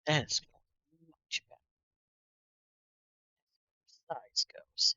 That is much better as size goes.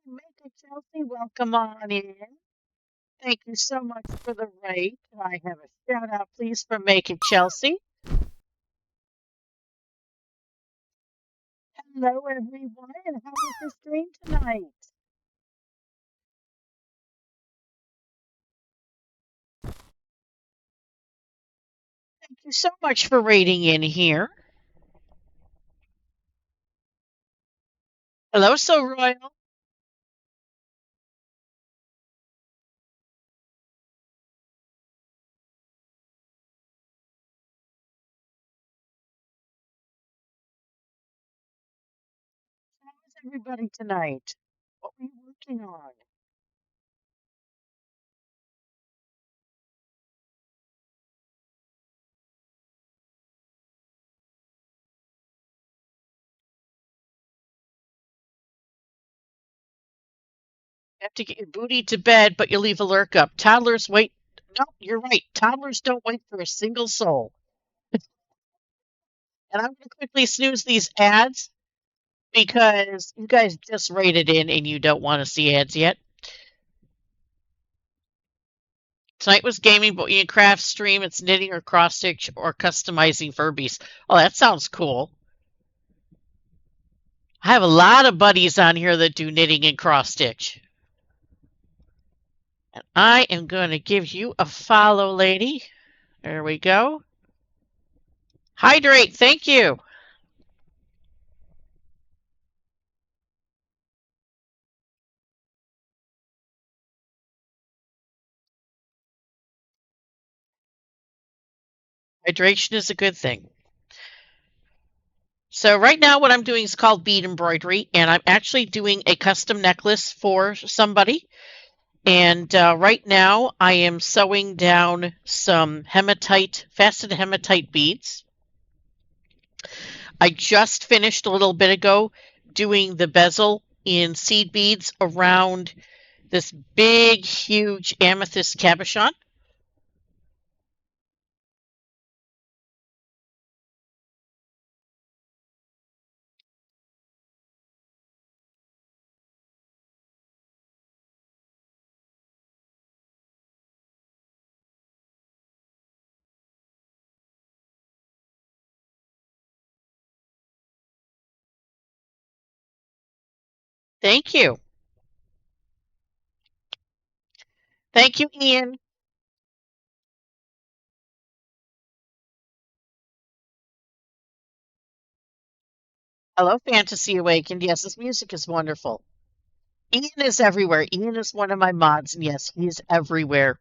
Make it, Chelsea. Welcome on in. Thank you so much for the rate. Can I have a shout out, please, for Make It Chelsea? Hello, everyone, and how was your stream tonight? Thank you so much for rating in here. Hello, So Royal. How was everybody tonight? What were you working on? You have to get your booty to bed, but you leave a lurk up. Toddlers wait. No, you're right. Toddlers don't wait for a single soul. And I'm going to quickly snooze these ads because you guys just rated in and you don't want to see ads yet. Tonight was gaming, but you can craft stream. It's knitting or cross stitch or customizing Furbies. Oh, that sounds cool. I have a lot of buddies on here that do knitting and cross stitch. And I am going to give you a follow, lady. There we go. Hydrate, thank you. Hydration is a good thing. So right now what I'm doing is called bead embroidery, and I'm actually doing a custom necklace for somebody. And right now I am sewing down some hematite, faceted hematite beads. I just finished a little bit ago doing the bezel in seed beads around this big, huge amethyst cabochon. Thank you. Thank you, Ian. I love Fantasy Awakened. Yes, this music is wonderful. Ian is everywhere. Ian is one of my mods, and yes, he is everywhere.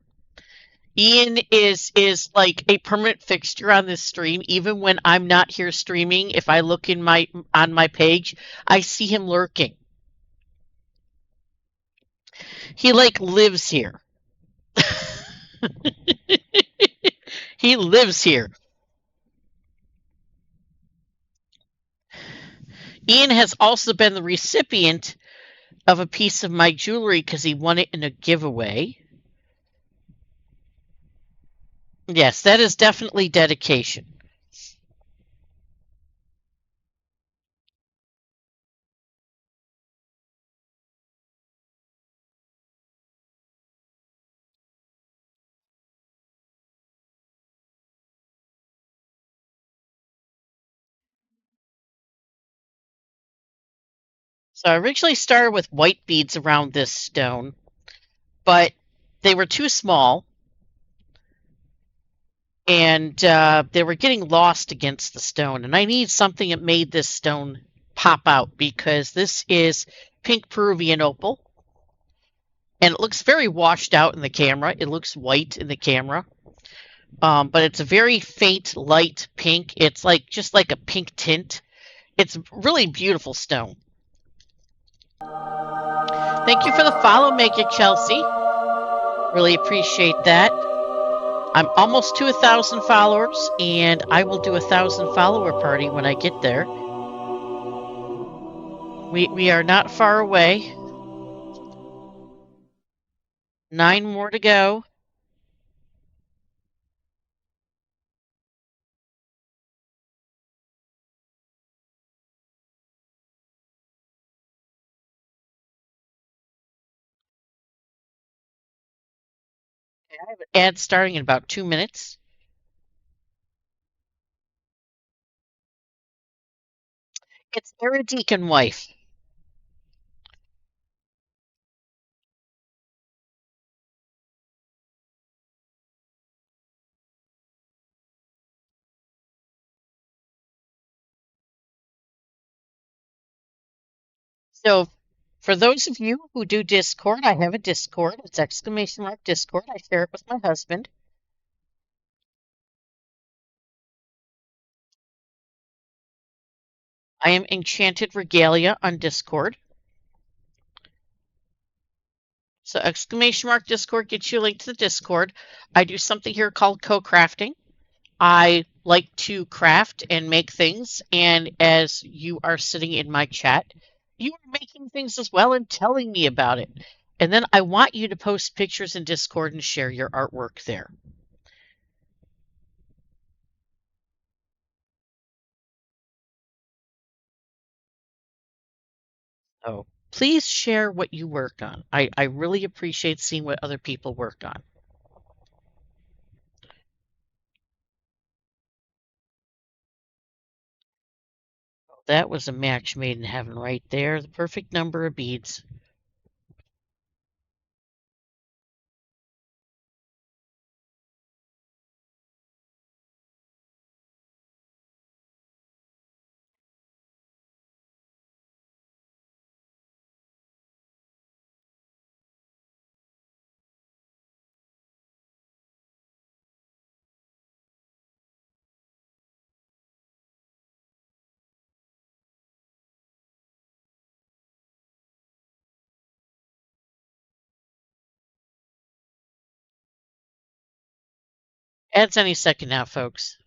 Ian is like a permanent fixture on this stream. Even when I'm not here streaming, if I look in my on my page, I see him lurking. He like lives here. He lives here. Ian has also been the recipient of a piece of my jewelry because he won it in a giveaway. Yes, that is definitely dedication. So I originally started with white beads around this stone, but they were too small and they were getting lost against the stone. And I need something that made this stone pop out because this is pink Peruvian opal and it looks very washed out in the camera. It looks white in the camera, but it's a very faint light pink. It's like just like a pink tint. It's really beautiful stone. Thank you for the follow, Make It Chelsea. Really appreciate that. I'm almost to 1,000 followers, and I will do 1,000 follower party when I get there. We are not far away. 9 more to go. I have an ad starting in about 2 minutes. It's Deacon Wife. So for those of you who do Discord, I have a Discord. It's exclamation mark Discord. I share it with my husband. I am Enchanted Regalia on Discord. So exclamation mark Discord gets you a link to the Discord. I do something here called co-crafting. I like to craft and make things, and as you are sitting in my chat, you are making things as well and telling me about it. And then I want you to post pictures in Discord and share your artwork there. So please share what you work on. I really appreciate seeing what other people work on. That was a match made in heaven right there. The perfect number of beads. Adds any second now, folks.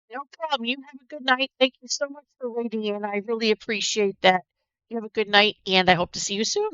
No problem. You have a good night. Thank you so much for waiting in. I really appreciate that. You have a good night, and I hope to see you soon.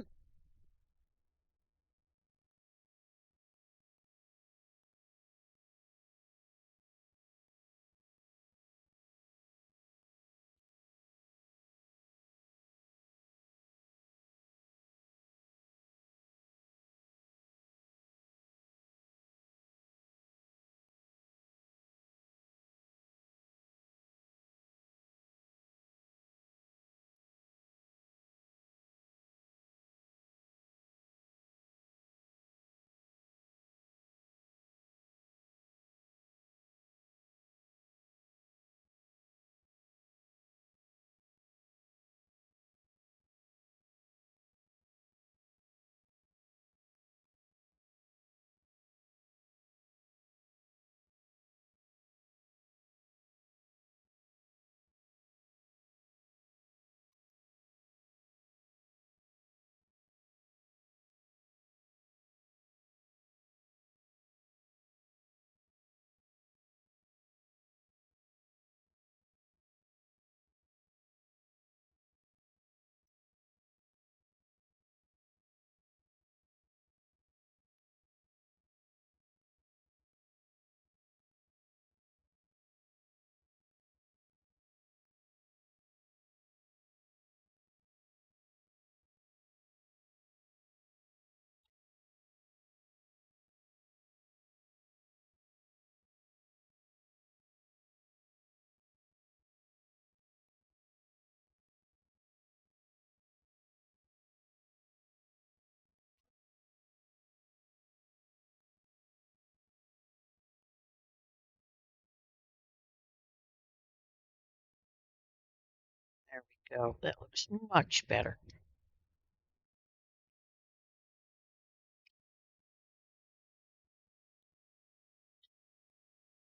go. That looks much better.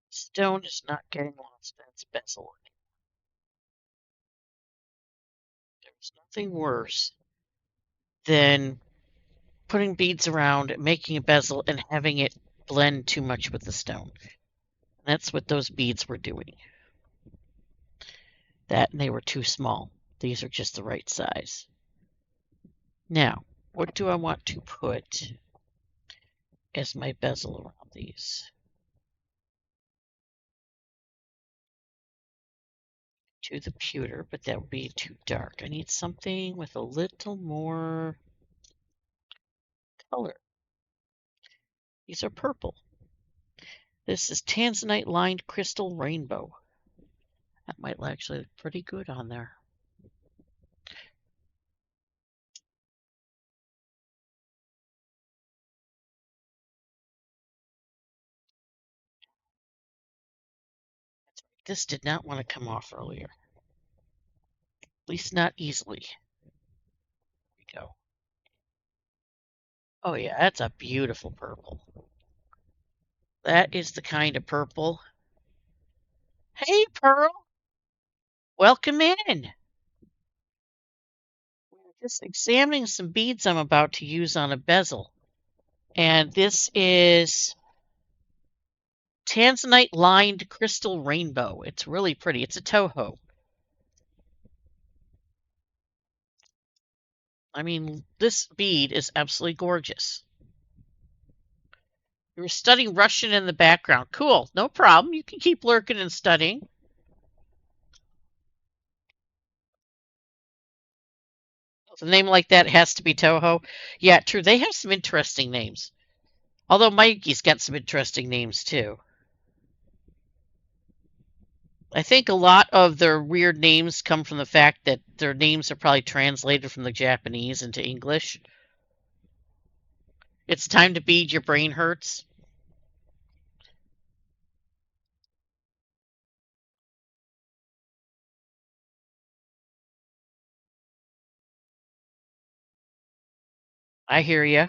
Stone is not getting lost in its bezel. There's nothing worse than putting beads around, making a bezel, and having it blend too much with the stone. That's what those beads were doing. That and they were too small. These are just the right size. Now, what do I want to put as my bezel around these? To the pewter, but that would be too dark. I need something with a little more color. These are purple. This is tanzanite lined crystal rainbow. That might actually look pretty good on there. This did not want to come off earlier. At least not easily. There we go. Oh yeah, that's a beautiful purple. That is the kind of purple. Hey, Pearl. Welcome in. We're just examining some beads I'm about to use on a bezel. And this is tanzanite lined crystal rainbow. It's really pretty. It's a Toho. I mean, this bead is absolutely gorgeous. You were studying Russian in the background. Cool. No problem. You can keep lurking and studying. A name like that has to be Toho. Yeah, true. They have some interesting names. Although Mikey's got some interesting names too. I think a lot of their weird names come from the fact that their names are probably translated from the Japanese into English. It's time to bead, your brain hurts. I hear you.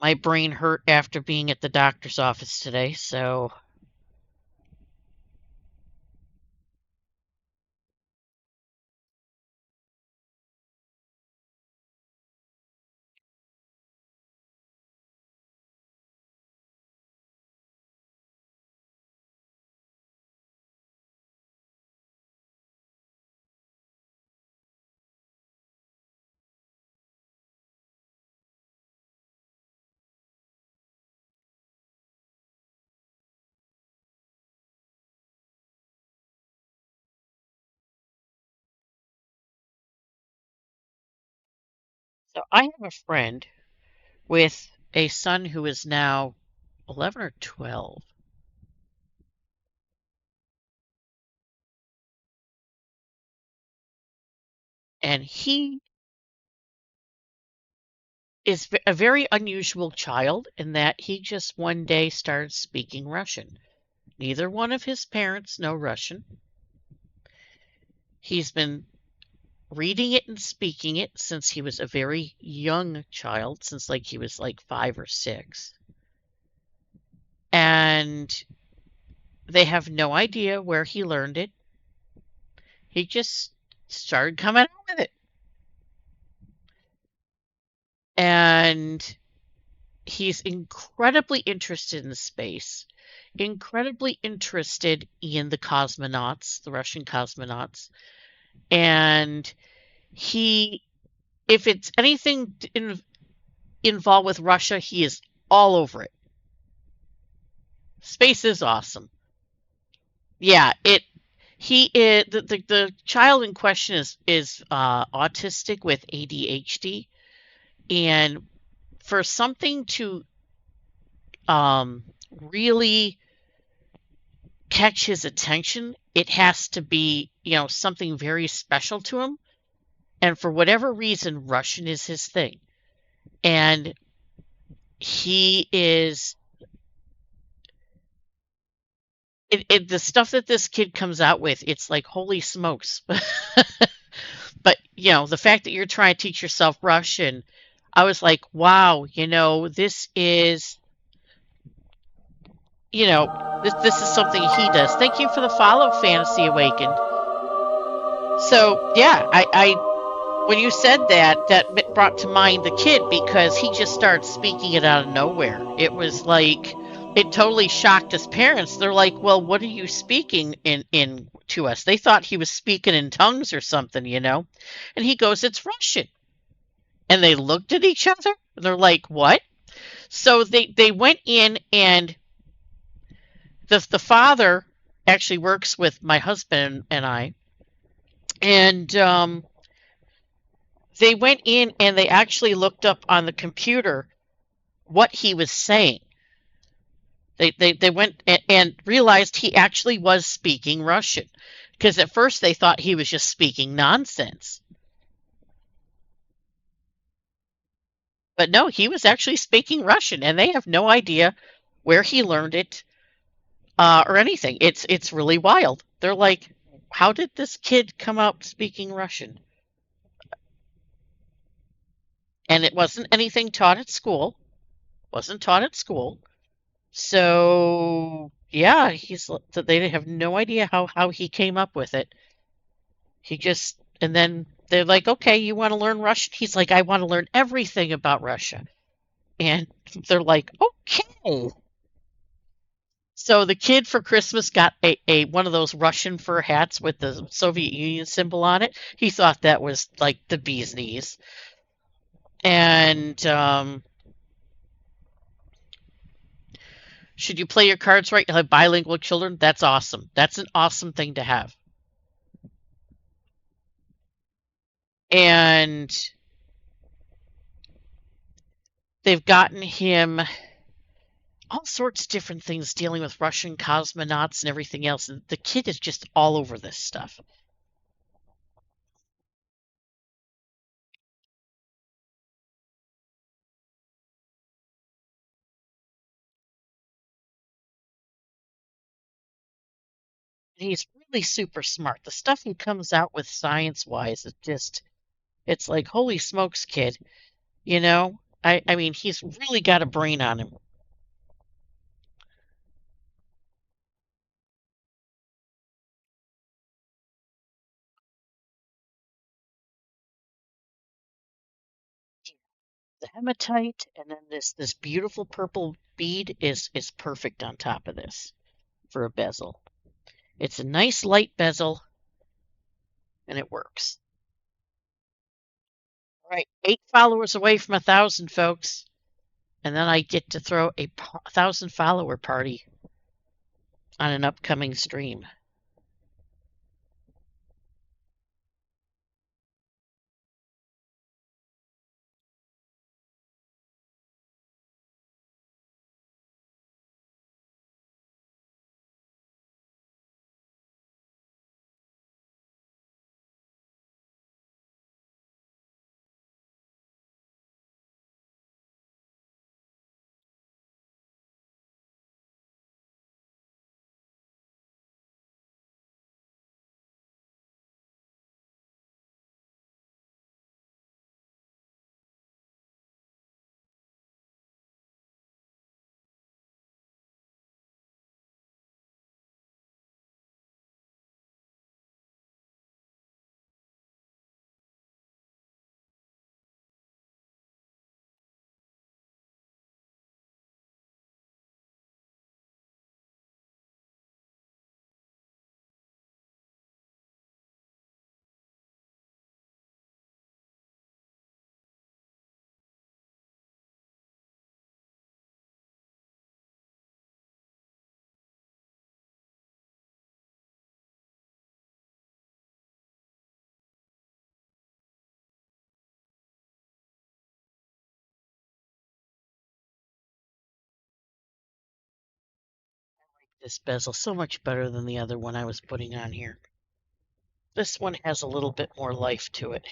My brain hurt after being at the doctor's office today, so I have a friend with a son who is now 11 or 12. And he is a very unusual child in that he just one day started speaking Russian. Neither one of his parents know Russian. He's been reading it and speaking it since he was a very young child, since like he was like 5 or 6. And they have no idea where he learned it. He just started coming out with it. And he's incredibly interested in space, incredibly interested in the cosmonauts, the Russian cosmonauts. And he, if it's anything involved with Russia, he is all over it. Space is awesome. Yeah, he is the child in question is autistic with ADHD, and for something to really catch his attention, it has to be, something very special to him. And for whatever reason, Russian is his thing. And he is The stuff that this kid comes out with, it's like holy smokes. But the fact that you're trying to teach yourself Russian, I was like, wow, this is, this is something he does. Thank you for the follow, Fantasy Awakened. So yeah, I when you said that, that brought to mind the kid because he just started speaking it out of nowhere. It was like it totally shocked his parents. They're like, "Well, what are you speaking in to us?" They thought he was speaking in tongues or something. And he goes, "It's Russian." And they looked at each other. They're like, "What?" So they went in, and the father actually works with my husband and I, and they went in and they actually looked up on the computer what he was saying. They went and realized he actually was speaking Russian, because at first they thought he was just speaking nonsense. But no, he was actually speaking Russian, and they have no idea where he learned it, or anything. It's really wild. They're like, how did this kid come out speaking Russian? And it wasn't anything taught at school. Wasn't taught at school. So yeah, they have no idea how he came up with it. He just and then they're like, okay, you want to learn Russian? He's like, I want to learn everything about Russia. And they're like, okay. So the kid for Christmas got a one of those Russian fur hats with the Soviet Union symbol on it. He thought that was like the bee's knees. And should you play your cards right? You'll have bilingual children. That's awesome. That's an awesome thing to have. And they've gotten him all sorts of different things dealing with Russian cosmonauts and everything else. And the kid is just all over this stuff. He's really super smart. The stuff he comes out with science wise is just, it's like, holy smokes, kid. I mean, he's really got a brain on him. The hematite and then this beautiful purple bead is perfect on top of this for a bezel. It's a nice light bezel and it works. All right, 8 followers away from 1,000, folks. And then I get to throw a 1,000 follower party on an upcoming stream. This bezel so much better than the other one I was putting on here. This one has a little bit more life to it.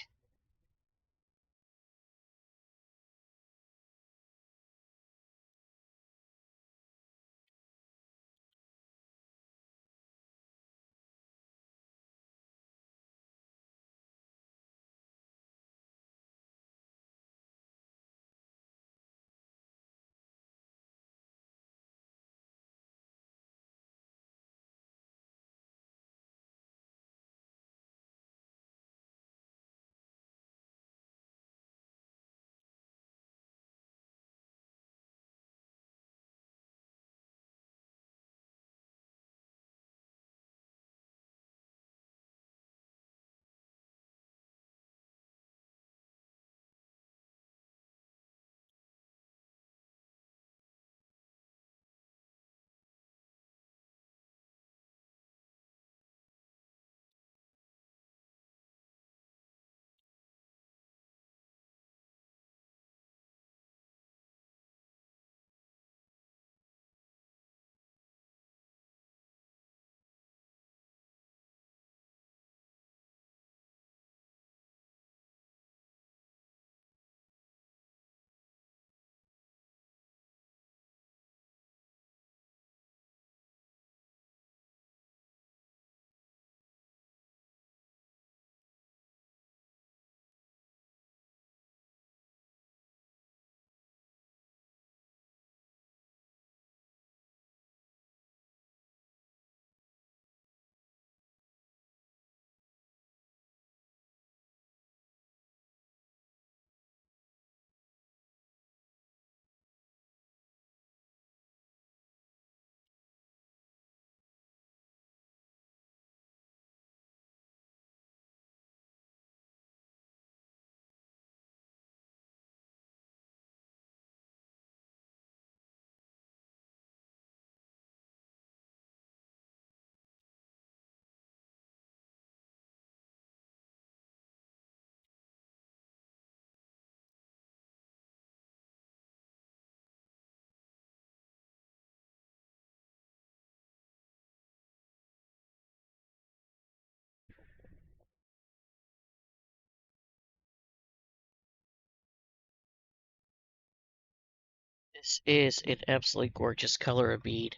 This is an absolutely gorgeous color of bead.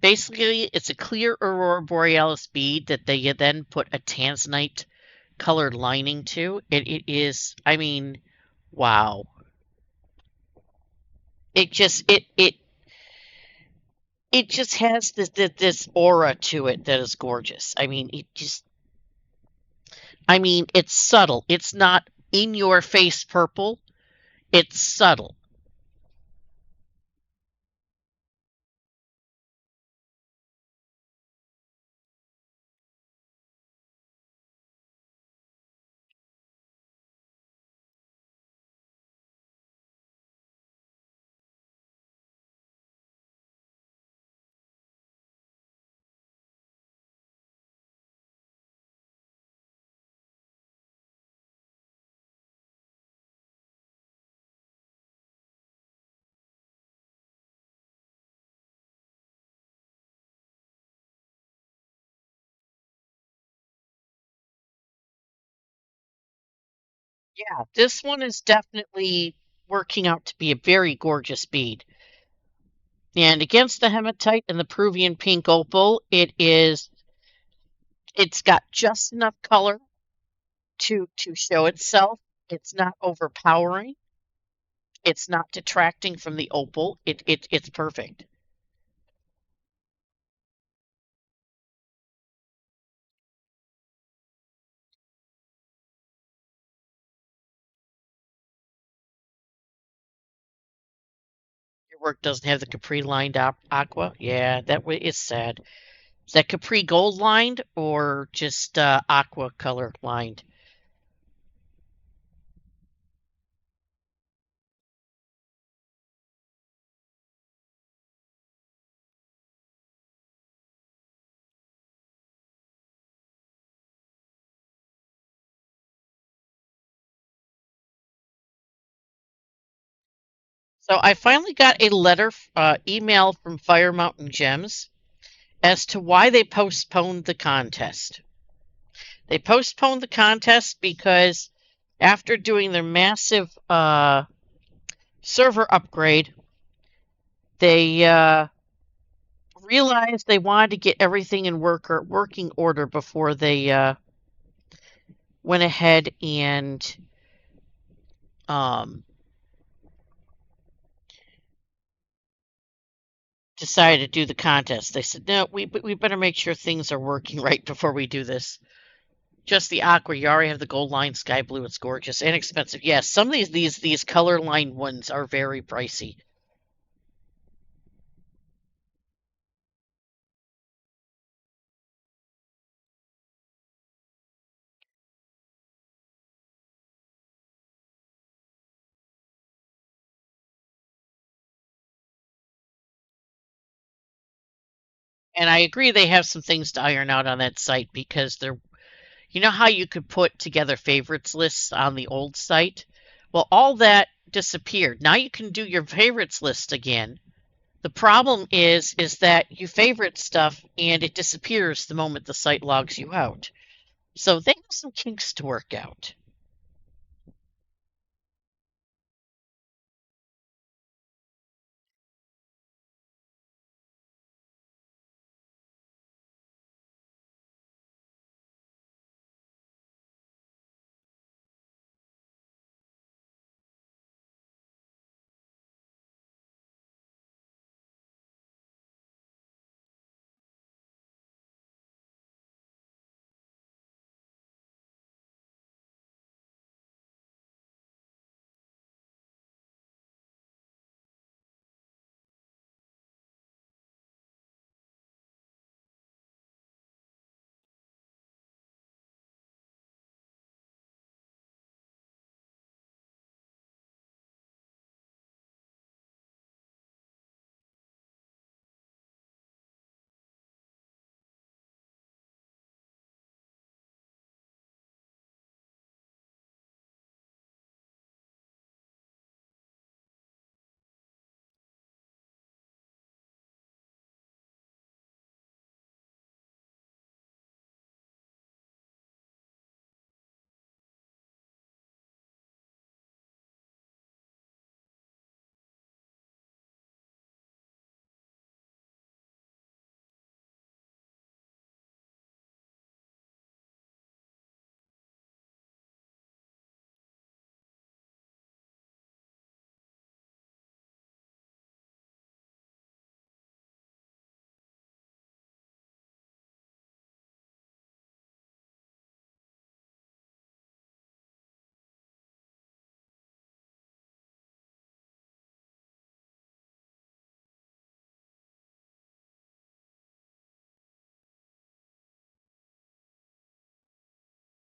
Basically, it's a clear aurora borealis bead that they then put a tanzanite colored lining to. It is, I mean, wow. It just it just has this aura to it that is gorgeous. I mean, it's subtle. It's not in your face purple. It's subtle. Yeah, this one is definitely working out to be a very gorgeous bead. And against the hematite and the Peruvian pink opal, it's got just enough color to show itself. It's not overpowering. It's not detracting from the opal. It's perfect. Your work doesn't have the capri lined aqua. Yeah, that way is sad. Is that capri gold lined or just aqua color lined? So I finally got a letter, email from Fire Mountain Gems as to why they postponed the contest. They postponed the contest because after doing their massive server upgrade, they realized they wanted to get everything in working order before they went ahead and um, decided to do the contest. They said, no, we better make sure things are working right before we do this. Just the aqua. You already have the gold line sky blue. It's gorgeous and expensive. Yes, some of these color line ones are very pricey. And I agree they have some things to iron out on that site because they're, you know how you could put together favorites lists on the old site? Well, all that disappeared. Now you can do your favorites list again. The problem is that you favorite stuff and it disappears the moment the site logs you out. So they have some kinks to work out.